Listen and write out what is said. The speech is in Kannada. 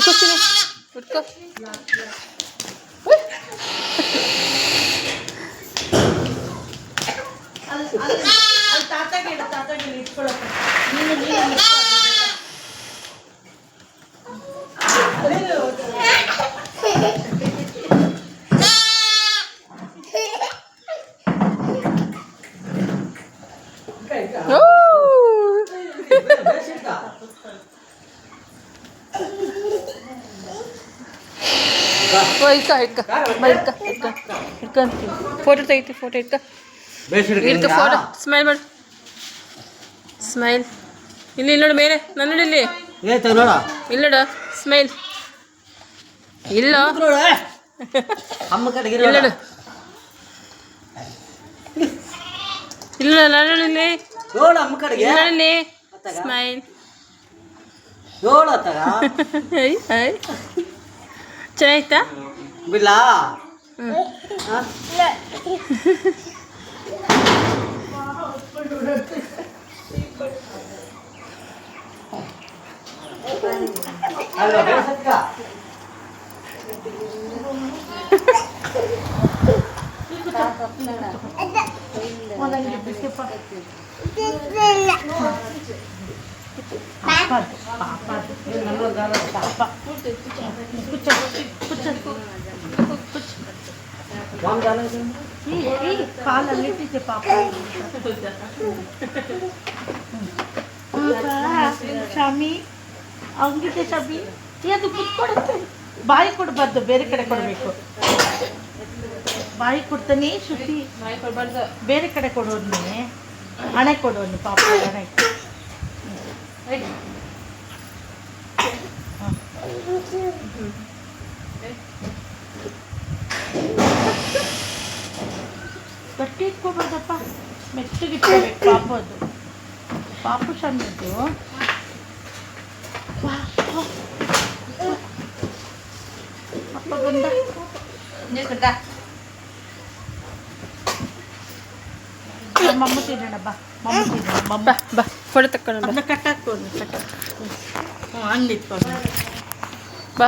ಕೂರ್ತೀನಿ ಉಟ್ಕೋ. ಫೋಟೋ ತೆಗಿತಿ, ಫೋಟೋ ಇಟ್ಕ ಫೋಟೋ. ಸ್ಮೈಲ್ ಮಾಡು, ಸ್ಮೈಲ್. ಇಲ್ಲಿ ನೋಡು ಮೇಲೆ, ನಾನು ನೋಡಿ ಇಲ್ಲಿ ಇಲ್ಲಿ ನೋಡು ಸ್ಮೈಲ್. ಇಲ್ಲ ಇಲ್ಲ ನಾನು ನೋಡಿ ಇಲ್ಲಿ ಇಲ್ಲಿ ಸ್ಮೈಲ್. ಚೆನ್ನಾಯ್ತಾ? ಬಿಲ್ಲಾ ಶಾಮಿ ಹಂಗಿದೆ ಶಾಮಿ. ಅದು ಕುತ್ಕೊಡುತ್ತೆ. ಬಾಯಿ ಕೊಡಬಾರ್ದು, ಬೇರೆ ಕಡೆ ಕೊಡಬೇಕು. ಬಾಯಿ ಕೊಡ್ತಾನೆ ಶ್ರುತಿ, ಬಾಯಿ ಕೊಡಬಾರ್ದು, ಬೇರೆ ಕಡೆ ಕೊಡೋನ್ನೇ. ಹಣೆ ಕೊಡೋನು ಪಾಪ, ಹಣೆ. ಗಟ್ಟಿ ಇಟ್ಕೊಬಾರ್ದಪ್ಪ, ಮೆತ್ತಗಿಟ್ಕೋಬೇಕು ಪಾಪ. ಅದು ಪಾಪು ಶಾಮಿದ್ದು ಅಪ್ಪ ಬಂದ. ಮಮ್ಮ ತಿನ್ನೋಣ ಬಾ, ಮಮ್ಮ ತಿನ್ನೋಣ ಬಾ ಬಾ ಫೋಟೋ ತಕ್ಕೊಂಡು ಕಟ್ಟಾಕ್ಕೊಂಡು ಹಂಗೆ ಇಟ್ಕೊಂಡು ಬಾ.